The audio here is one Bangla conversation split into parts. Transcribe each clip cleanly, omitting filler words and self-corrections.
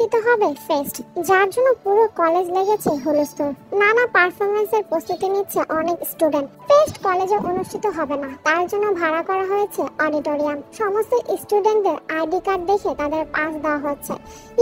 অনুষ্ঠিত হবে ফেস্ট, যার জন্য পুরো কলেজ লেগেছে হুলস্থুল। নানা পারফরমেন্সের প্রস্তুতি নিচ্ছে অনেক স্টুডেন্ট। ফেস্ট কলেজে অনুষ্ঠিত হবে না, তার জন্য ভাড়া করা হয়েছে অডিটোরিয়াম। সমস্ত স্টুডেন্টদের আইডি কার্ড দেখে তাদের পাস দেওয়া হচ্ছে।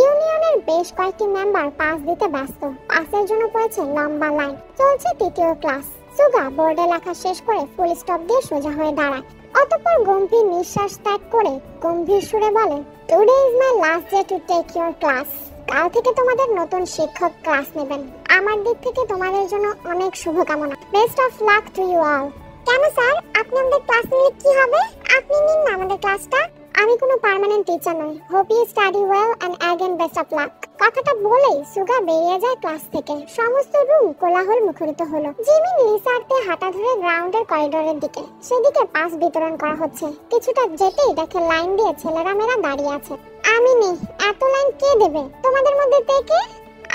ইউনিয়নের বেশ কয়েকটি মেম্বার পাস দিতে ব্যস্ত। পাসের জন্য পড়েছে লম্বা লাইন। চলছে তৃতীয় ক্লাস। সুগা বোর্ডে লেখা শেষ করে ফুল স্টপ দিয়ে সোজা হয়ে দাঁড়ায়। অতঃপর গম্ভীর নিঃশ্বাস ত্যাগ করে গম্ভীর সুরে বলে, today is my last day to take your class. কাল থেকে তোমাদের নতুন শিক্ষক ক্লাস নেবেন। আমার দিক থেকে তোমাদের জন্য অনেক শুভকামনা। Best of luck to you all. কেন স্যার, আপনি আমাদের ক্লাস নিলে কি হবে? আপনি নিন না আমাদের ক্লাসটা। আমি কোনো পার্মানেন্ট টিচার নই। Hope you study well and again best of luck. কথাটা বলেই সুগা বেরিয়ে যায় ক্লাস থেকে। সমস্ত রুম কোলাহল মুখরিত হলো। জিমিন লিসারতে হাঁটা ধরে গ্রাউন্ডের করিডোরের দিকে। সেদিকে পাস বিতরণ করা হচ্ছে। কিছুটা যেতেই দেখে লাইন দিয়ে ছেলেরা মেয়েরা দাঁড়িয়ে আছে। আমি নেই, এত লাইন কে দেবে? তোমাদের মধ্যে থেকে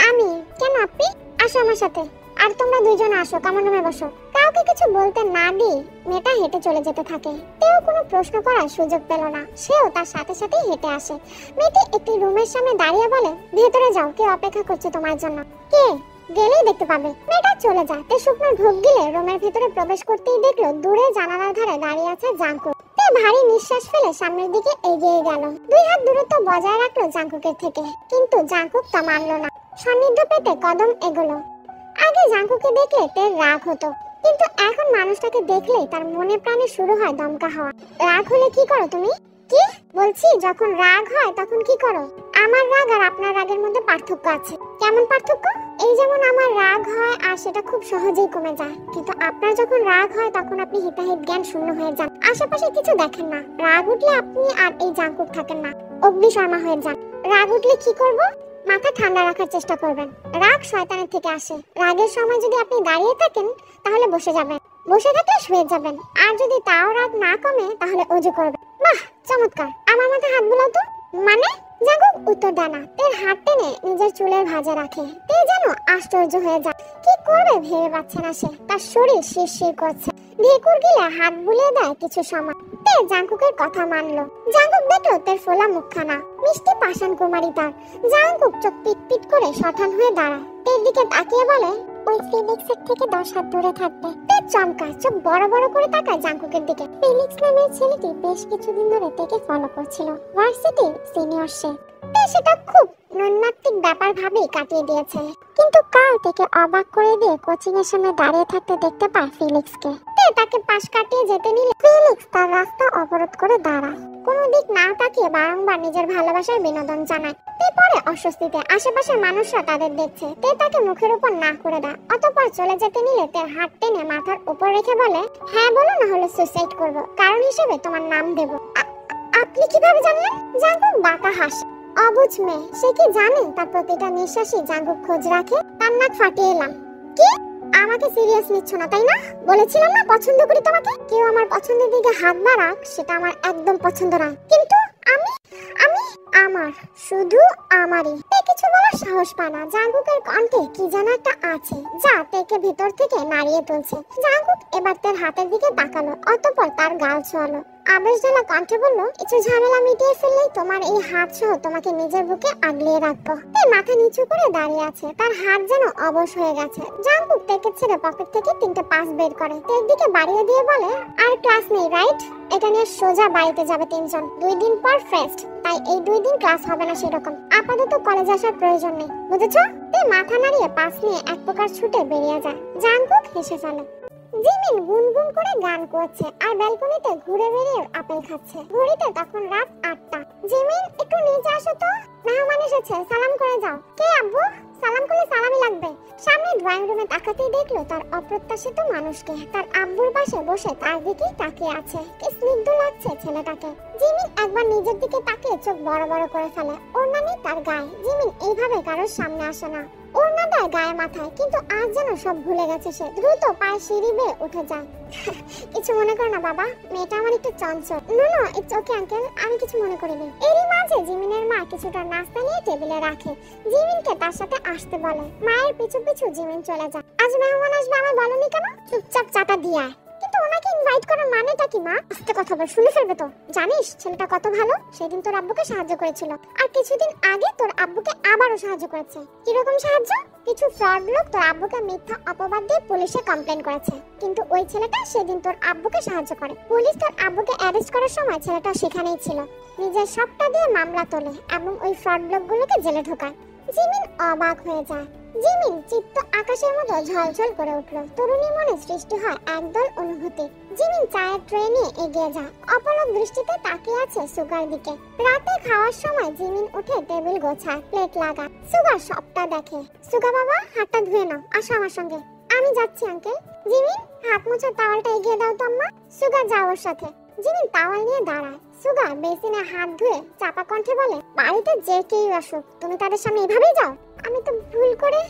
আমি। কেন আপনি? আসো আমার সাথে। আর তোমরা দুইজন আসো, কমন রুমে বসো। কাউকে কিছু বলতে না দিয়ে মেয়েটা হেঁটে চলে যেতে থাকে। তেও কোনো প্রশ্ন করার সুযোগ পেল না। সেও তার সাথে সাথেই হেঁটে আসে। মেয়েটি একটি রুমের সামনে দাঁড়িয়ে বলে, ভেতরে যাও, কেউ অপেক্ষা করছে তোমার জন্য। কে? গেলেই দেখতে পাবে। মেয়েটা চলে যায়। তে শুকনো ঢোক গিলে রুমের ভেতরে প্রবেশ করতেই দেখলো দূরে জানালার ধারে দাঁড়িয়ে আছে জাঙ্কুক। তে ভারী নিঃশ্বাস ফেলে সামনের দিকে এগিয়ে গেল। 2 হাত দূরত্ব বজায় রাখলো জাঙ্কুকের থেকে, কিন্তু জাঙ্কুক তা মানলো না। সান্নিধ্য পেতে কদম এগোলো। আগে জাঙ্কুকে দেখলে তের রাগ হতো, কিন্তু এখন মানুষটাকে দেখলে তার মনে প্রাণে শুরু হয় দমকা হওয়া। রাগ হলে কি করো তুমি? কি বলছি, যখন রাগ হয় তখন কি করো? আমার রাগ আর আপনার রাগের মধ্যে পার্থক্য আছে। কেমন পার্থক্য? এই যেমন আমার রাগ হয় আর সেটা খুব সহজেই কমে যায়, কিন্তু আপনার যখন রাগ হয় তখন আপনি হিতাহিত জ্ঞান শূন্য হয়ে যান। আশেপাশে কিছু দেখেন না। রাগ উঠলে আপনি আর এই জাঙ্কুক থাকেন না, অগ্নি শর্মা হয়ে যান। রাগ উঠলে কি করব? মাথা ঠান্ডা রাখার চেষ্টা করবেন। রাগ শয়তানের থেকে আসে। রাগের সময় যদি আপনি দাঁড়িয়ে থাকেন তাহলে বসে যাবেন, বসে থাকলে শুয়ে যাবেন, আর যদি তাও রাগ না কমে তাহলে ওযু করবেন। বাহ, চমৎকার। আমার মাথায় হাত বুলাও তো। মানে? জাঙ্কুক উত্তর দেয় না। তের হাত টেনে নিজের চুলের ভাঁজে রাখে। তে যেন আশ্চর্য হয়ে যায়। কি করবে ভেবে পাচ্ছে না সে। তার শরীর শিরশির করছে। ঢেকুর গিলে হাত বুলিয়ে দেয় কিছু সময়। তে জাঙ্কুকের কথা মানলো। জাঙ্কুক দেখলো তের ফোলা মুখখানা, মিষ্টি পাষাণ কুমারী তার। জাঙ্কুক চোখ পিট পিট করে শঠান হয়ে দাঁড়ায়। তের দিকে তাকিয়ে বলে, ওই ফিনিক্সের থেকে 10 হাত দূরে থাকবে। তে চমকায়, চোখ বড় বড় করে তাকায় জাঙ্কুকের দিকে। ফিনিক্স নামের ছেলেটি বেশ কিছুদিন ধরে তেকে ফলো করছিল। ভার্সিটির সিনিয়র সে। তে সেটা খুব নৈমিত্তিক ব্যাপার ভাবেই কাটিয়ে দিয়েছে, কিন্তু কাল থেকে অবাক করে দিয়ে কোচিং এর সামনে দাঁড়িয়ে থাকতে দেখতে পায় ফিলিক্সকে। তে তাকে পাশ কাটিয়ে যেতে নিলে ফিলিক্স তার রাস্তা অবরোধ করে দাঁড়ায়। কোনো দিক না তাকিয়ে বারংবার নিজের ভালোবাসার বিনোদন জানায়। তে পরে অস্বস্তিতে আশেপাশের মানুষরা তাদের দেখছে। তে তাকে মুখের উপর না করে দেয়। অতঃপর চলে যেতে নিলে তের হাত টেনে মাথার উপর রেখে বলে, হ্যাঁ বলো, না হলে সুইসাইড করব। কারণ হিসেবে তোমার নাম দেব। আপনি কিভাবে জানলেন? জাঙ্কুক বাঁকা হাসে। অবুঝ মেয়ে, সে কি জানে তার প্রতিটা নিঃশ্বাসই জাঙ্কুক খোঁজ রাখে? তার নাক ফাটিয়ে এলাম। কি? আমাকে সিরিয়াস নিচ্ছ না তাই না? বলেছিলাম না পছন্দ করি তোমাকে। কেউ আমার পছন্দের দিকে হাত বাড়াক সেটা আমার একদম পছন্দ নয়, কিন্তু আমি আমার শুধু আমারই। তে কিছু বলার সাহস পায় না। জাঙ্কুকের কণ্ঠে কি যেন একটা আছে যা তেকে ভিতর থেকে নাড়িয়ে তুলছে। জাঙ্কুক এবার তের হাতের দিকে তাকালো, অতঃপর তার গাল ছোঁয়ালো। আবেশ জ্বালা কণ্ঠে বলল, কিছু ঝামেলা মিটিয়ে ফেললেই তোমার এই হাত সহ তোমাকে নিজের বুকে আগলিয়ে রাখবো। তে মাথা নিচু করে দাঁড়িয়ে আছে। তার হাত যেন অবশ হয়ে গেছে। জাঙ্কুক তেকে ছেড়ে পকেট থেকে 3টে পাস বের করে তের দিকে বাড়িয়ে দিয়ে বলে, আর ক্লাস নেই রাইট? এটা নিয়ে সোজা বাড়িতে যাবে 3 জন। 2 দিন পর ফেস্ট, তাই এই 2 দিন ক্লাস হবে না সেরকম। আপাতত কলেজ আসার প্রয়োজন নেই, বুঝেছো? তে মাথা নাড়িয়ে পাস নিয়ে এক প্রকার ছুটে বেরিয়ে যায়। জাঙ্কুক হেসে ফেলে। জিমিন গুনগুন করে গান করছে আর ব্যালকনিতে ঘুরে বেরিয়ে আপেল খাচ্ছে। ঘড়িতে তখন রাত 8টা। জিমিন, একটু নিচে আসো তো, মেহমান এসেছে, সালাম করে যাও। কে আব্বু? সালাম করলে সালামি লাগবে। সামনে ড্রয়িং রুমে তাকাতেই দেখলো তার অপ্রত্যাশিত মানুষকে। তার আব্বুর পাশে বসে তার দিকেই তাকিয়ে আছে। কি স্নিগ্ধ লাগছে ছেলেটাকে। জিমিন একবার নিজের দিকে তাকিয়ে চোখ বড় বড় করে ফেলে। ওড়না নেই তার গায়ে। জিমিন এইভাবে কারোর সামনে আসে না। ওড়না দেয় গায়ে মাথায়, কিন্তু আজ যেন সব ভুলে গেছে সে। দ্রুত পায়ে সিঁড়ি বেয়ে উঠে যায়। কিছু মনে করো না বাবা, মেয়েটা আমার একটু চঞ্চল। No no, it's okay uncle, আমি কিছু মনে করিনি। এরই মাঝে জিমিনের মা কিছুটা নাস্তা নিয়ে টেবিলে রাখে। জিমিনকে তার সাথে আসতে বলে। মায়ের পিছু পিছু জিমিন চলে যায়। আজ মেহমান আসবে আমায় বলনি কেন? চুপচাপ চাটা দিয়ে আয়। কিন্তু ওনাকে ইনভাইট করার মানেটা কি মা? আস্তে কথা বল, শুনে ফেলবে তো। জানিস ছেলেটা কত ভালো? সেদিন তোর আব্বুকে সাহায্য করেছিল, আর কিছুদিন আগে তোর আব্বুকে আবারও সাহায্য করেছে। কিরকম সাহায্য? কিছু ফ্রড লোক তোর আব্বুকে মিথ্যা অপবাদ দিয়ে পুলিশে কমপ্লেন করেছে, কিন্তু ওই ছেলেটা সেদিন তোর আব্বুকে সাহায্য করে। পুলিশ তোর আব্বুকে অ্যারেস্ট করার সময় ছেলেটা সেখানেই ছিল। নিজের সবটা দিয়ে মামলা তোলে এবং ওই ফ্রড লোকগুলোকে জেলে ঢোকায়। জিমিন অবাক হয়ে যায়। জিমিন চিত্ত আকাশের মতো ঝলঝল করে উঠল। তরুণীর মনে সৃষ্টি হয় একদল অনুভূতি। জিমিন চায়ের ট্রে নিয়ে এগিয়ে যায়, অপলক দৃষ্টিতে তাকিয়ে আছে সুগার দিকে। রাতে খাওয়ার সময় জিমিন উঠে টেবিল গোছায়, প্লেট লাগায়। সুগার সবটা দেখে। সুগা বাবা, হাতটা ধুয়ে নাও, আসো আমার সঙ্গে। আমি যাচ্ছি আঙ্কেল। জিমিন, হাত মোছার টাওয়ালটা এগিয়ে দাও তো আম্মা। সুগা যাও ওর সাথে। জিমিন টাওয়াল নিয়ে দাঁড়ায়। সুগা বেসিনে হাত ধুয়ে চাপা কণ্ঠে বলে, বাড়িতে যে কেউ আসুক তুমি তাদের সামনে এভাবেই যাও? আমি তো ভুল করে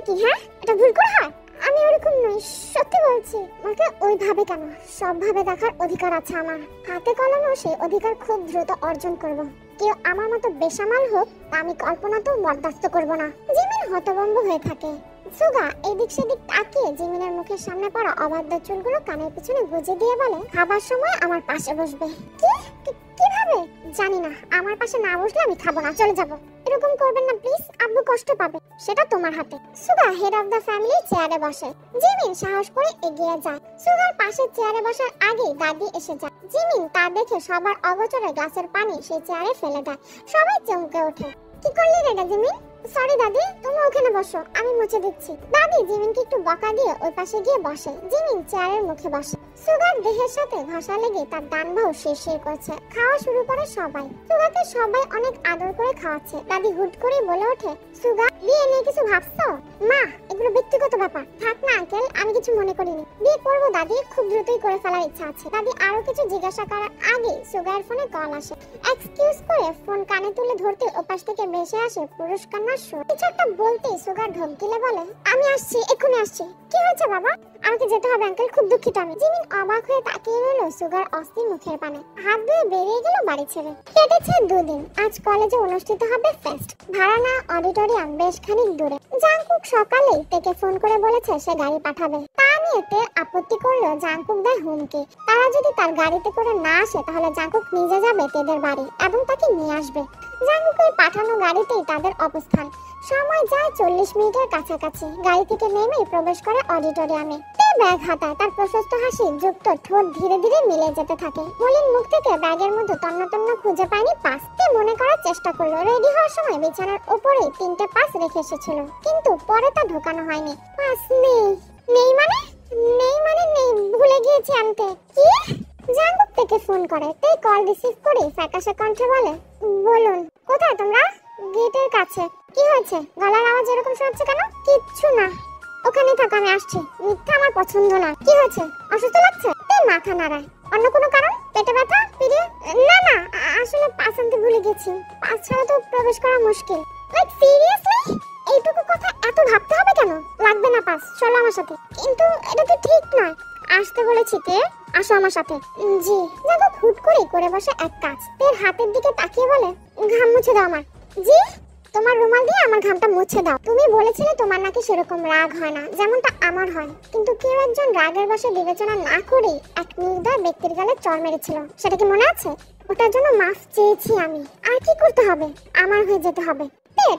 কি? হ্যাঁ, এটা ভুল করে হয়? আমি ওরকম নই, সত্যি বলছি। আমাকে ওইভাবে কেন? সবভাবে দেখার অধিকার আছে আমার। হাতে কলমেও সেই অধিকার খুব দ্রুত অর্জন করব। কেউ আমার মতো বেসামাল হোক তা আমি কল্পনাতেও বরদাস্ত করব না। জিমিন হতভম্ব হয়ে থাকে। সুগা এদিক সেদিক তাকিয়ে জিমিনের মুখের সামনে পড়া অবাধ্য চুলগুলো কানের পিছনে গুজে দিয়ে বলে, খাবার সময় আমার পাশে বসবে। কিভাবে? জানি না, আমার পাশে না বসলে আমি খাবো না, চলে যাব। এরকম করবেন না প্লিজ, আব্বু কষ্ট পাবে। সেটা তোমার হাতে। সুগা হেড অফ দ্য ফ্যামিলি চেয়ারে বসে। জিমিন সাহস করে এগিয়ে যায়। সুগার পাশে চেয়ারে বসার আগেই দাদি এসে যায়। জিমিন তা দেখে সবার অগোচরে গ্লাসের পানি সেই চেয়ারে ফেলে দেয়। সবাই চমকে ওঠে। কি করলি রে জিমিন? সরি দাদি, তুমি ওখানে বসো, আমি মুছে দিচ্ছি। দাদি জিমিনকে একটু বকা দিয়ে ওই পাশে গিয়ে বসে। জিমিন চেয়ারের মুখে বসে। সুগার দেহের সাথে ঘষা লেগে তার ডান বাহু শিরশির করছে। খাওয়া শুরু করে সবাই। সুগাকে সবাই অনেক আদর করে খাওয়াচ্ছে। দাদি হুট করে বলে ওঠে, সুগা, বিয়ে নিয়ে কিছু ভাবছো? মা, এগুলো ব্যক্তিগত ব্যাপার, থাক না আঙ্কেল, আমি কিছু মনে করিনি। বিয়ে করবো দাদি, খুব দ্রুতই করে ফেলার ইচ্ছা আছে। দাদি আরো কিছু জিজ্ঞাসা করার আগে সুগার ফোনে কল আসে। এক্সকিউজ করে ফোন কানে তুলে ধরতে ওপাশ থেকে ভেসে আসে পুরস্কার না শো। কিছু একটা বলতে সুগার ঢোক গিলে বলে, আমি আসছি, এক্ষুনি আসছি। কি হয়েছে বাবা? আমাকে যেতে হবে আঙ্কেল, খুব দুঃখিত আমি। জিমিন অবাক হয়ে তাকিয়ে রইল সুগার অস্থির মুখের পানে। হাত ধুয়ে বেরিয়ে গেল বাড়ি ছেড়ে। কেটেছে দুদিন। আজ কলেজে অনুষ্ঠিত হবে ফেস্ট। ভাড়ানা অডিটোরিয়াম বেশ খানিক দূরে। জাংকুক সকালেই তেকে ফোন করে বলেছে সে গাড়ি পাঠাবে। তা নিয়ে তে আপত্তি করলো। জাংকুক দেয় হুমকি, তারা যদি তার গাড়িতে করে না আসে তাহলে জাংকুক নিজে যাবে তেদের বাড়ি এবং তাকে নিয়ে আসবে। জাংকুকের পাঠানো গাড়িতেই তাদের অবস্থান। সময় যায় 40 মিনিটের কাছাকাছি। গাড়ি থেকে নেমেই প্রবেশ করে অডিটোরিয়ামে। তে ব্যাগ হাতায়। তার প্রশস্ত হাসি যুক্ত ঠোঁট ধীরে ধীরে মিলে যেতে থাকে। মলিন মুখ থেকে ব্যাগের মধ্যে তন্ন খুঁজে পায়নি পাস। তে মনে করার চেষ্টা করলো রেডি হওয়ার সময় বিছানার উপরেই 3টে পাস রেখে এসেছিল, কিন্তু পরে তা ঢোকানো হয়নি। পাস নেই। নেই, ভুলে গিয়েছি আনতে। কি? জাংকুক থেকে ফোন করে। তে কল রিসিভ করে ফ্যাকাশে কণ্ঠে বলে, বলুন কোথায় তোমরা? গেটের কাছে। কি হয়েছে? গলার আওয়াজ এরকম শোনাচ্ছে কেন? কিচ্ছু না, ওখানেই থাকো, আমি আসছি। মিথ্যা আমার পছন্দ না। কি হয়েছে? অসুস্থ লাগছে? তে মাথা নাড়ায়। অন্য কোনো কারণ? পেটে ব্যথা? পিরিয়ড? না, আসলে পাস আনতে ভুলে গেছি। পাস ছাড়া তো প্রবেশ করা মুশকিল। Like seriously? এইটুকু কথা এত ভাবতে হবে কেন? লাগবে না পাস, চলো আমার সাথে। কিন্তু এটা তো ঠিক নয়। আসতে বলেছি তে, আসো আমার সাথে। জি। জাগো হুট করে বসে এক কাজ। তের হাতের দিকে তাকিয়ে বলে, ঘাম মুছে দাও আমার। জি? তোমার রুমাল দিয়ে আমার ঘামটা মুছে দাও। তুমি বলেছিলে তোমার নাকি সেরকম রাগ হয় না যেমনটা আমার হয়, কিন্তু কেউ একজন রাগের বশে বিবেচনা না করে এক নির্দয় ব্যক্তির গালে চড় মেরেছিল, সেটা কি মনে আছে? ওটার জন্য মাফ চেয়েছি আমি। আর কি করতে হবে? আমার হয়ে যেতে হবে।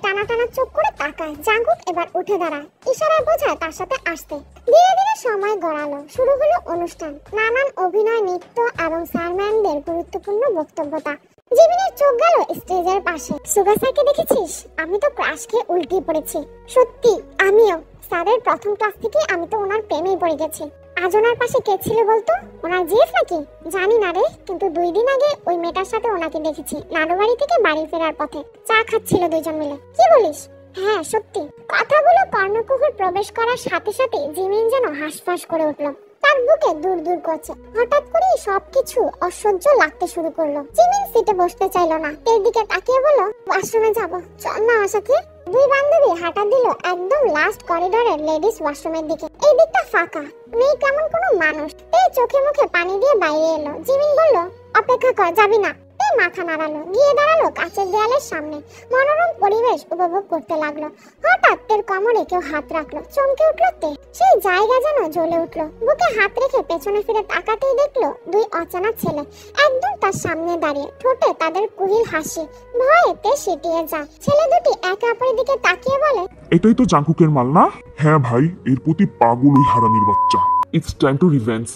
টানা চোখ করে তাকায়। জাংকুক এবার উঠে দাঁড়ায়, ইশারায় বোঝায় তার সাথে আসতে। ধীরে ধীরে সময় গড়ালো। শুরু হলো অনুষ্ঠান। নানান অভিনয়, নৃত্য এবং স্যারম্যানদের গুরুত্বপূর্ণ বক্তব্যতা। জিমিনের চোখ গেল স্টেজের পাশে। সুগা স্যারকে দেখেছিস? আমি তো ক্রাশ খেয়ে উল্টে পড়েছি। সত্যি আমিও। স্যারের প্রথম ক্লাস থেকে আমি তো ওনার প্রেমেই পড়ে গেছি। আজ ওনার পাশে কে ছিল বলতো? ওনার জিএফ নাকি? জানি না রে, কিন্তু 2 দিন আগে ওই মেয়েটার সাথে ওনাকে দেখেছি নাড়ুবাড়ি থেকে বাড়ি ফেরার পথে। চা খাচ্ছিল দুজন মিলে। কি বলিস? হ্যাঁ সত্যি। কথাগুলো কর্ণকুহর প্রবেশ করার সাথে সাথে জিমিন যেন হাঁসফাঁস করে উঠল। তার বুকে দূর করছে। হঠাৎ করেই সবকিছু অসহ্য লাগতে শুরু করলো। জিমিন সিটে বসতে চাইলো না। তের দিকে তাকিয়ে বলল, ওয়াশরুমে যাব, চল না আমার সাথে। দুই বান্ধবী হাঁটা দিল একদম লাস্ট করিডোরের লেডিস ওয়াশরুমের দিকে। এই দিকটা ফাঁকা, নেই কেমন কোনো মানুষ। তে চোখে মুখে পানি দিয়ে বাইরে এলো। জিমিন বলল, অপেক্ষা কর, যাবি না? তে বলেই মাথা নাড়ালো, গিয়ে দাঁড়ালো কাঁচের দেয়ালের সামনে, মনোরম পরিবেশ উপভোগ করতে লাগলো। হঠাৎ তের কোমরে কেউ হাত রাখলো, চমকে উঠলো তে। সেই জায়গা যেন জ্বলে উঠলো। বুকে হাত রেখে পেছনে ফিরে তাকাতেই দেখলো দুই অচেনা ছেলে একদম তার সামনে দাঁড়িয়ে, ঠোঁটে তাদের কুহিল হাসি। ভয়ে তে সিটিয়ে যায়। ছেলে দুটি একে অপরের দিকে তাকিয়ে বলে, এটাই তো জাঙ্কুকের মাল না? হ্যাঁ ভাই, এর প্রতি পাগল ওই হারামির বাচ্চা। It's time to revenge.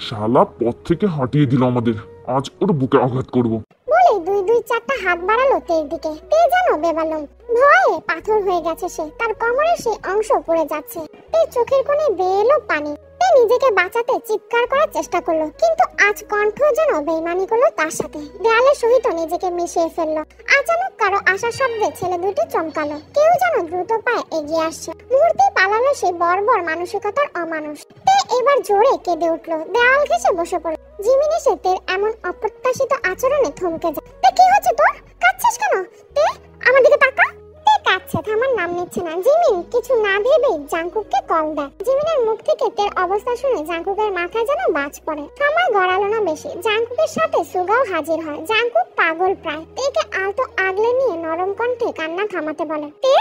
শালা পথ থেকে হটিয়ে দিল আমাদের, আজ ওর বুকে আঘাত করব। বলে দুই দুই চারটা হাত বাড়ালো তের দিকে। তে যেন বেবালম, ভয়ে পাথর হয়ে গেছে সে, তার কোমরের সেই অংশ পড়ে যাচ্ছে। তের চোখের কোণে বেয়ে এলো পানি। তে নিজেকে বাঁচাতে চিৎকার করার চেষ্টা করলো, কিন্তু আজ কণ্ঠ যেন বেইমানি করলো তার সাথে, দেয়ালের সহিত নিজেকে মিশিয়ে ফেললো। আচানক কারো আশার শব্দে ছেলে দুটি চমকালো। কেউ যেন দ্রুত পায়ে এগিয়ে আসছে। মুহূর্তে পালালো সেই বর্বর মানসিকতার অমানুষ। তে এবার জোরে কেঁদে উঠলো, দেওয়াল ঘেঁষে বসে পড়ল। জিমিন এসে তের এমন অপ্রত্যাশিত আচরণে থমকে যায়। তে কি হচ্ছে তোর? কাঁদছিস কেন? তে আমার দিকে তাকা। তে কাঁদছে, থামার নাম নিচ্ছে না। জিমিন কিছু না ভেবেই জাঙ্কুককে কল দেয়। জিমিনের মুখ থেকে তের অবস্থা শুনে জাঙ্কুকের মাথায় যেন বাজ পড়ে। সময় গড়ালো না বেশি, জাঙ্কুকের সাথে সুগাও হাজির হয়। জাঙ্কুক পাগল প্রায়, তেকে আলতো আগলে নিয়ে নরম কণ্ঠে কান্না থামাতে বলে। তে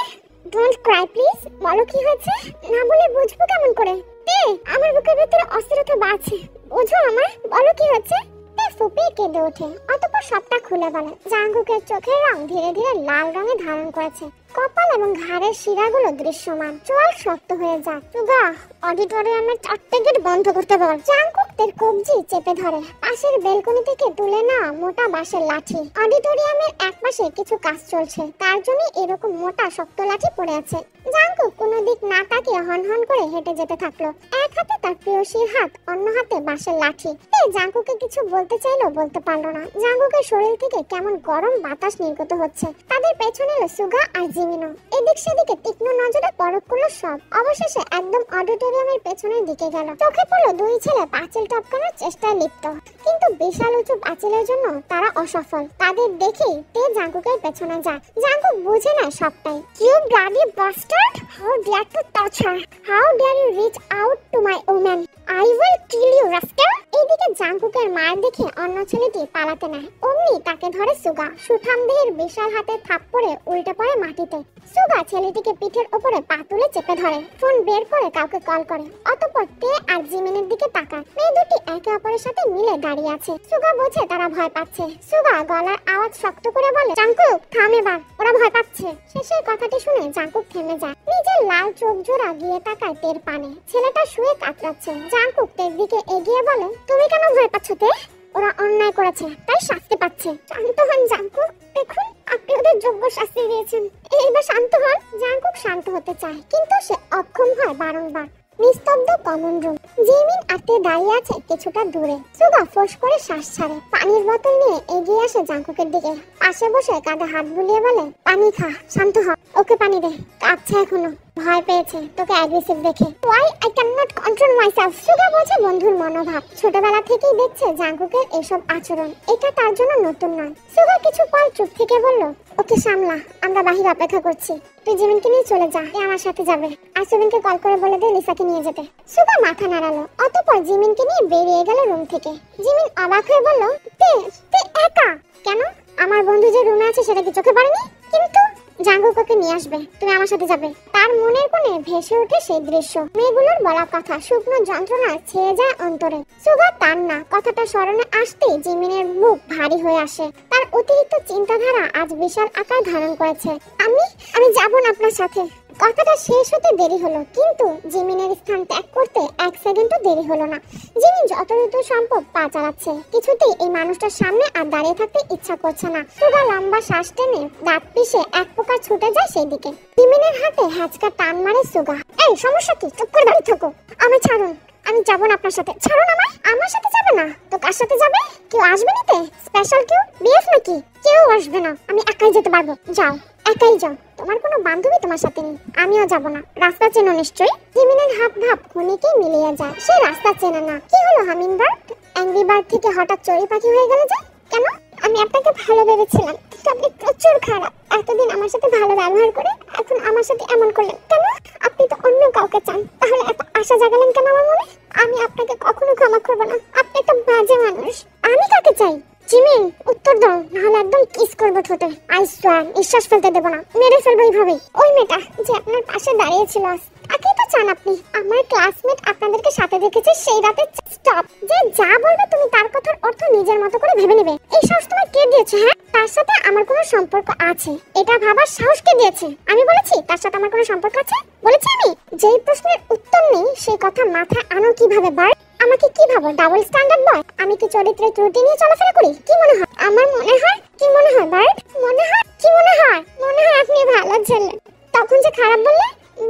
ডোন্ট ক্রাই প্লিজ, বলো কি হয়েছে? না বলে বুঝবো কেমন করে? তে আমার বুকের ভিতরে অস্থিরতা বাড়ছে, বুঝো আমার, বলো কি হচ্ছে? তে ফুপিয়ে কেঁদে ওঠে, অতঃপর সবটা খুলে বলে। জাঙ্কুকের চোখের রং ধীরে ধীরে লাল রঙে ধারণ করেছে। কপাল এবং ঘাড়ের শিরাগুলো দৃশ্যমান, চোয়াল শক্ত হয়ে যায়। সুগা, অডিটোরিয়ামের চারটে গেট বন্ধ করতে বল। জাঙ্কুক তের কবজি চেপে ধরে। পাশের বেলকনি থেকে তুলে নেওয়া মোটা বাঁশের লাঠি। অডিটোরিয়ামের একপাশে কিছু কাজ চলছে, তার জন্য এরকম মোটা শক্ত লাঠি পড়ে আছে। জাঙ্কুক কোনো দিক না তাকিয়ে হনহন করে হেঁটে যেতে থাকলো। এক হাতে তার প্রেয়সীর হাত, অন্য হাতে বাঁশের লাঠি। জাঙ্কুকে কিছু বলতে চাইলেও বলতে পারলো না। জাঙ্কুকের শরীর থেকে কেমন গরম বাতাস নির্গত হচ্ছে। তাদের পেছনে এলো সুগা আর জিমিনো। এদিক সেদিকে তীক্ষ্ণ নজরে পরখ করলো সব। অবশেষে একদম অডিটোরিয়ামের পেছনের দিকে গেল। চোখে পড়লো দুই ছেলে পাঁচিল টপকানোর চেষ্টায় লিপ্ত, কিন্তু বিশাল উঁচু পাঁচিলের জন্য তারা অসফল। তাদের দেখেই তে জাঙ্কুকের পেছনে যায়। জাঙ্কুক বুঝে নেয় সবটাই। You bloody bastard, how dare to touch her, how dare you reach out to my woman, I will kill you rascal. এইদিকে জাঙ্কুকের মায়ের দেখে অন্য ছেলেটি পালাতে নেয়। অমনি তাকে ধরে সুগা। সুঠাম দেহের বিশাল হাতে থাপ্পড়ে উল্টে পড়ে মাটিতে। সুগা ছেলেটিকে পিঠের উপরে পা তুলে চেপে ধরে, ফোন বের করে কাউকে কল করে। অতঃপর তে আর জিমিনের দিকে তাকায়। মেয়ে দুটি একে অপরের সাথে মিলে দাঁড়িয়ে আছে। সুগা বোঝে তারা ভয় পাচ্ছে। সুগা গলার আওয়াজ শক্ত করে বলে, জাঙ্কুক থাম এবার, ওরা ভয় পাচ্ছে। শেষের কথাটি শুনে জাঙ্কুক থেমে যায়। নিজের লাল চোখ জোড়া গিয়ে তাকায় তের পানে। ছেলেটা শুয়ে কাতরাচ্ছে। জাঙ্কুক তের দিকে এগিয়ে বলে, তুমি কেন ভয় পাচ্ছ তে? ওরা অন্যায় করেছে, তাই শাস্তি পাচ্ছে। শান্ত হন জাঙ্কুক, দেখুন আপনি ওদের যোগ্য শাস্তি দিয়েছেন, এইবার শান্ত হন। জাঙ্কুক শান্ত হতে চায়, কিন্তু সে অক্ষম হয় বারংবার। নিস্তব্ধ কমন রুম। জিমিন আর তে দাঁড়িয়ে আছে কিছুটা দূরে। সুগা ফোঁস করে শ্বাস ছাড়ে। পানির বোতল নিয়ে এগিয়ে আসে জাঙ্কুকের দিকে। পাশে বসে কাঁধে হাত বুলিয়ে বলে, পানি খা, শান্ত হ, ওকে পানি দে, কাঁপছে এখনো, ভয় পেয়েছে তোকে অ্যাগ্রেসিভ দেখে। Why I can not control myself. Suga বোঝে বন্ধুর মনোভাব। ছোটবেলা থেকেই দেখছে জাঙ্কুকের এসব আচরণ, এটা তার জন্য নতুন নয়। সুগা কিছু পর চুপ থেকে বলল, ওকে সামলা, আমরা বাহিরে অপেক্ষা করছি, তুই জিমিনকে নিয়ে চলে যা, এ আমার সাথে যাবে। আর সুবিনকে কল করে বলে দে লিসাকে নিয়ে যেতে। সুগা মাথা নাড়ালো, অতঃপর জিমিনকে নিয়ে বেরিয়ে গেল রুম থেকে। জিমিন অবাক হয়ে বলল, তে একা কেন? আমার বন্ধু যে রুমে আছে সেটা কি চোখে পড়েনি? কিন্তু জাঙ্কুক ওকে নিয়ে আসবে, তুমি আমার সাথে যাবে। তার মনের কোণে ভেসে ওঠে সেই দৃশ্য। মেয়েগুলোর বলা কথা শুকনো যন্ত্রণা ছেয়ে যায় অন্তরে। সুগা তার না, কথাটা স্মরণে আসতেই জিমিনের বুক ভারী হয়ে আসে। তার অতিরিক্ত চিন্তাধারা আজ বিশাল আকার ধারণ করেছে। আমি যাব না আপনার সাথে। কথাটা শেষ হতে দেরি হলো, কিন্তু জিমিনের স্থান ত্যাগ করতে এক সেকেন্ডও দেরি হলো না। জিমিন যত দ্রুত সম্ভব পা চালাচ্ছে। কিছুতেই এই মানুষটার সামনে আর দাঁড়িয়ে থাকতে ইচ্ছা করছে না। সুগা লম্বা শ্বাস টেনে দাঁত পিষে এক প্রকার ছুটে যায় সেই দিকে। জিমিনের হাতে হ্যাচকা টান মারে সুগা। এই সমস্যা কি? চুপ করে দাঁড়িয়ে থাকো, আমি ছাড়ুন, আমি যাব না আপনার সাথে। ছাড়ুন আমায়। আমার সাথে যাবে না তো কার সাথে যাবে? কেউ আসবে নিতে? স্পেশাল কেউ? বিএফ নাকি? কেউ আসবে না, আমি একাই যেতে পারবো। যাও, একাই যাও, তোমার কোনো বান্ধবী তোমার সাথে নেই। আমিও যাব না। রাস্তা চেনো নিশ্চয়ই। জিমিনের হাত ভাব ক্ষণিকেই মিলিয়ে যায়। সে রাস্তা চেনে না। কি হলো হামিংবার্ড? অ্যাংরি বার্ড থেকে হঠাৎ চড়ুই পাখি হয়ে গেল যে? কেন? আমি আপনাকে ভালো ভেবেছিলাম, কিন্তু আপনি প্রচুর খারাপ। এতদিন আমার সাথে ভালো ব্যবহার করে এখন আমার সাথে এমন করলেন কেন? আপনি তো অন্য কাউকে চান, তাহলে এত আশা জাগালেন কেন আমার মনে? আমি আপনাকে কখনো ক্ষমা করবো না। আপনি একটা বাজে মানুষ। আমি কাকে চাই? জিমিন উত্তর দাও, নাহলে একদম কিস করবো ঠোঁটে। আই সোয়ার নিঃশ্বাস ফেলতে দেবো না, মেরে ফেলবো এইভাবেই। ওই মেয়েটা যে আপনার পাশে দাঁড়িয়ে ছিল, তাকে তো চান আপনি? আমার ক্লাসমেট আপনাদেরকে সাথে দেখেছে সেই রাতে। স্টপ, যে যা বলবে তুমি তার কথার অর্থ নিজের মতো করে ভেবে নেবে। এই সাহস তোমার কে দিয়েছে? হ্যাঁ, তার সাথে আমার কোনো সম্পর্ক আছে এটা ভাবার সাহস কে দিয়েছে? আমি বলেছি তার সাথে আমার কোনো সম্পর্ক আছে? বলেছি আমি? যেই প্রশ্নের উত্তর নেই সেই কথা মাথায় আনো কিভাবে বার্ড? আমাকে কি ভাবো, ডাবল স্ট্যান্ডার্ড বয়? আমি কি চরিত্রের ত্রুটি নিয়ে চলাফেরা করি? কি মনে হয় আমার? মনে হয় কি মনে হয় বার্ড? মনে হয় কি মনে হয়? মনে হয় আপনি ভালো ছেলে। তখন যে খারাপ বললে,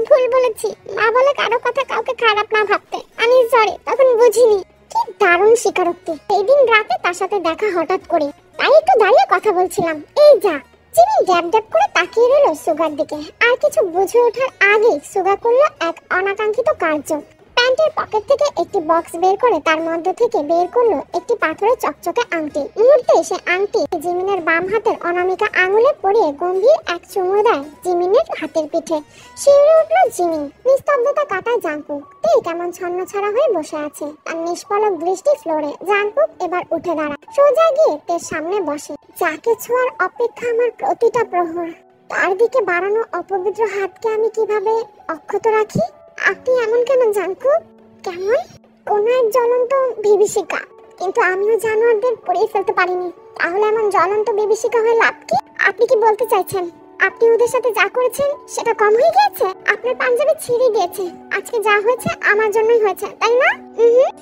ভুল বলেছি। মা বলে কারো কথা কাউকে খারাপ না ভাবতে। আমি সরি, তখন বুঝিনি। কি দারুণ স্বীকারোক্তি। সেই দিন রাতে তার সাথে দেখা হঠাৎ করে, তাই একটু দাঁড়িয়ে কথা বলছিলাম। এই যা। জিমি ড্যাব ড্যাব করে তাকিয়ে রইল সুগার দিকে। আর কিছু বুঝে ওঠার আগেই সুগা করলো এক অনাকাঙ্ক্ষিত কার্য। প্যান্টের পকেট থেকে একটি বক্স বের করে তার মধ্য থেকে বের করলো একটি পাথরের চকচকে আংটি। মুহূর্তে সে আংটি জিমিনের বাম হাতের অনামিকা আঙুলে পরিয়ে গম্ভীর এক চুমু দেয় জিমিনের হাতের পিঠে। শিউরে উঠল জিমিন। নিস্তব্ধতা কাটায় জাংকুক। তেই কেমন ছন্নছাড়া হয়ে বসে আছে, তার নিষ্পলক দৃষ্টি ফ্লোরে। জাংকুক এবার উঠে দাঁড়ায়, সোজা গিয়ে তের সামনে বসে। যাকে ছোঁয়ার অপেক্ষা আমার প্রতিটা প্রহর, তার দিকে বাড়ানো অপবিত্র হাতকে আমি কিভাবে অক্ষত রাখি? আপনি এমন কেন জাংকুক? কেমন? কোন এক জ্বলন্ত বিভীষিকা। কিন্তু আমিও জানোয়ারদের পড়িয়ে ফেলতে পারিনি। তাহলে এমন জ্বলন্ত বিভীষিকা হয়ে লাভ কি? আপনি কি বলতে চাইছেন আপনি ওদের সাথে যা করেছেন সেটা কম হয়ে গিয়েছে? আপনার পাঞ্জাবি ছিঁড়ে গিয়েছে। আজকে যা হয়েছে আমার জন্যই হয়েছে, তাই না?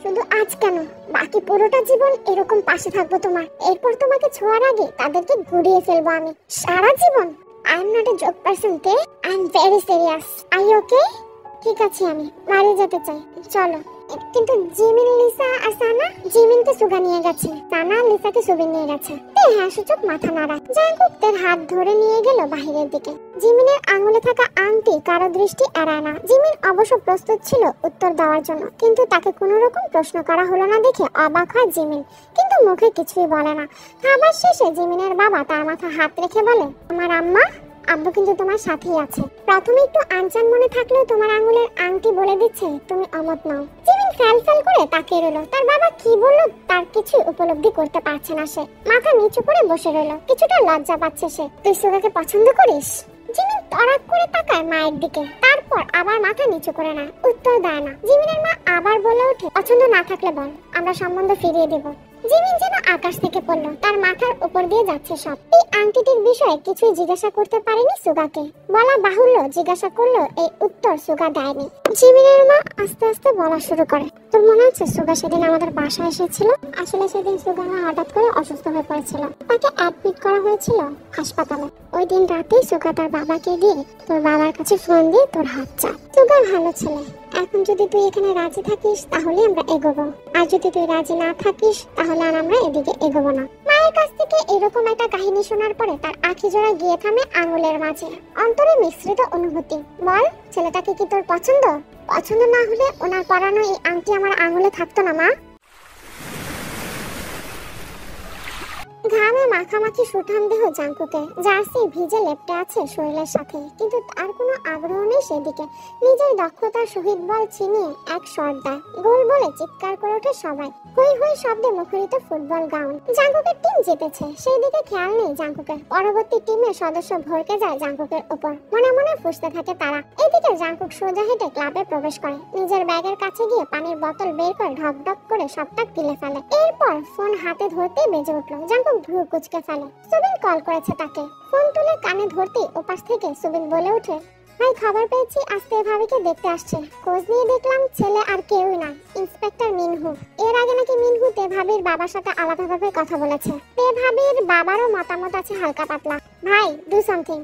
শুধু আজ কেন, বাকি পুরোটা জীবন এরকম পাশে থাকবো তোমার। এরপর তোমাকে ছোঁয়ার আগে তাদেরকে গুড়িয়ে ফেলবো আমি সারা জীবন। I am not a joke person তে, I am very serious. I okay? ঠিক আছে, আমি বাড়ি যেতে চাই, চলো। কিন্তু জিমিন, লিসা আর সানা? জিমিনকে সুগা নিয়ে গেছে, সানা লিসাকে সুবিন নিয়ে গেছে। হ্যাঁ সূচক মাথা নাড়া। জাংকুক তার হাত ধরে নিয়ে গেল বাহিরের দিকে। জিমিনের আঙুলে থাকা আংটি কারো দৃষ্টি এড়ায় না। জিমিন অবশ্য প্রস্তুত ছিল উত্তর দেওয়ার জন্য, কিন্তু তাকে কোনো রকম প্রশ্ন করা হলো না দেখে অবাক হয় জিমিন, কিন্তু মুখে কিছুই বলে না। খাবার শেষে জিমিনের বাবা তার মাথা হাত রেখে বলে, আমার আম্মা আব্বু কিন্তু তোমার সাথেই আছে। প্রথমে একটু আনচান মনে থাকলেও তোমার আঙুলের আংটি বলে দিচ্ছে তুমি অমত নও। জিমিন ফ্যাল করে তাকিয়ে রইল। তার বাবা কি বললো তার কিছু উপলব্ধি করতে পারছে না সে। মাথা নিচু করে বসে রইল, কিছুটা লজ্জা পাচ্ছে সে। তুই সুগাকে পছন্দ করিস? জিমিন তড়াক করে তাকায় মায়ের দিকে, তারপর আবার মাথা নিচু করে নেয়, উত্তর দেয় না। জিমিনের মা আবার বলে ওঠে, পছন্দ না থাকলে বল, আমরা সম্বন্ধ ফিরিয়ে দেব। জিমিন যেন আকাশ থেকে পড়লো, তার মাথার উপর দিয়ে যাচ্ছে সব। এই আংটিটির বিষয়ে কিছুই জিজ্ঞাসা করতে পারেনি সুগাকে। বলা বাহুল্য জিজ্ঞাসা করলো, এই উত্তর সুগা দেয়নি। জিমিনের মা আস্তে আস্তে বলা শুরু করে, তোর মনে আছে সুগা সেদিন আমাদের বাসায় এসেছিল? আসলে সেদিন সুগা হঠাৎ করে অসুস্থ হয়ে পড়েছিল, তাকে অ্যাডমিট করা হয়েছিল হাসপাতালে। ওই দিন রাতেই সুগা তার বাবাকে দিয়ে তোর বাবার কাছে ফোন দিয়ে তোর হাত চায়। সুগা ভালো ছেলে। এখন যদি তুই এখানে রাজি থাকিস তাহলে আমরা এগোবো, আর যদি তুই রাজি না থাকিস তাহলে আর আমরা এদিকে এগোবো না। মায়ের কাছ থেকে এরকম একটা কাহিনী শোনার পরে তার আঁখি জোড়া গিয়ে থামে আঙুলের মাঝে। অন্তরে মিশ্রিত অনুভূতি। বল, ছেলেটাকে কি তোর পছন্দ? পছন্দ না হলে ওনার পরানো এই আংটি আমার আঙুলে থাকতো না মা। ঘামে মাখামাখি সুঠাম দেহ জাংকুকে, জার্সি ভিজে লেপ্টে আছে শরীরের সাথে, কিন্তু তার কোনো আগ্রহ নেই সেদিকে। নিজের দক্ষতার সহিত বল ছিনিয়ে এক শট দেয়, গোল বলে চিৎকার করে ওঠে সবাই। হই হই শব্দে মুখরিত ফুটবল গ্রাউন্ড। জাংকুকের টিম জিতেছে, সেই দিকে খেয়াল নেই জাংকুকের। পরবর্তী টিমের সদস্য ভরকে যায় জাংকুকের উপর, মনে মনে ফুঁসতে থাকে তারা। এদিকে জাংকুক সোজা হেঁটে ক্লাবে প্রবেশ করে, নিজের ব্যাগের কাছে গিয়ে পানির বোতল বের করে ঢক ঢক করে সবটা গিলে ফেলে। এরপর ফোন হাতে ধরতেই বেজে উঠলো। জাংকুক ভ্রু কুঁচকে ফেলে। সুবিন কল করেছে তাকে। ফোন তুলে কানে ধরতেই ওপাশ থেকে সুবিন বলে ওঠে, ভাই খবর পেয়েছি আজকে ভাবিকে দেখতে আসছে। খোঁজ নিয়ে দেখলাম ছেলে আর কেউই না, ইন্সপেক্টর মিনহু। এর আগে নাকি মিনহু তে ভাবির বাবার সাথে আলাদাভাবে কথা বলেছে। তে ভাবির বাবারও মতামত আছে হালকা পাতলা। ভাই ডু সামথিং।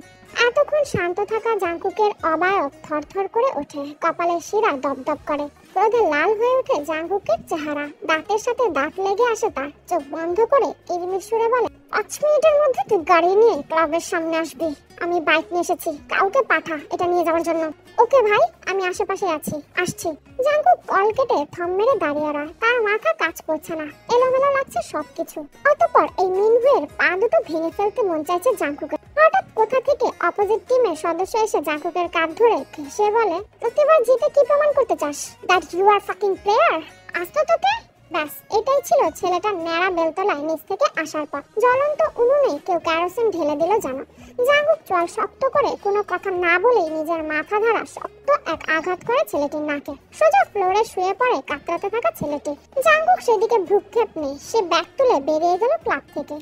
এতক্ষণ শান্ত থাকা জাংকুকের অবায়ব থরথর করে ওঠে, কপালের শিরা দপদপ করে। ক্রোধে লাল হয়ে ওঠে জাংকুকের চেহারা, দাঁতের সাথে দাঁত লেগে আসে তার। চোখ বন্ধ করে ইরমির সুরে বলে, 5 মিনিটের মধ্যে তুই গাড়ি নিয়ে ক্লাবের সামনে আসবি। আমি বাইক নিয়ে এসেছি, কাউকে পাঠা এটা নিয়ে যাওয়ার জন্য। ওকে ভাই, আমি আশেপাশে আছি, আসছি। জাংকুক কল কেটে থম মেরে দাঁড়িয়ে রয়, তার মাথা কাজ করছে না, এলোমেলো লাগছে সবকিছু। অতঃপর এই মিনহুয়ের পা দুটো ভেঙে ফেলতে মন চাইছে জাংকুকের। হঠাৎ কোথা থেকে অপোজিট টিমের সদস্য এসে জাংকুকের কাঁধ ধরে সে বলে, প্রতিবার জিতে কি প্রমাণ করতে চাস? That you are fucking player? আসতো তোকে ব্যাস এটাই ছিল ছেলেটার ন্যাড়া বেলতলায় নিচ থেকে আসার পর। জ্বলন্ত উনুনে কেউ কেরোসিন ঢেলে দিল যেন। জাঙ্গুক চোয়াল শক্ত করে কোনো কথা না বলেই নিজের মাথা ধরা শক্ত এক আঘাত করে ছেলেটির নাকে। সোজা ফ্লোরে শুয়ে পড়ে কাতরাতে থাকা ছেলেটি। জাঙ্গুক সেদিকে ভ্রুক্ষেপ নেই, সে ব্যাগ তুলে বেরিয়ে গেল ক্লাব থেকে।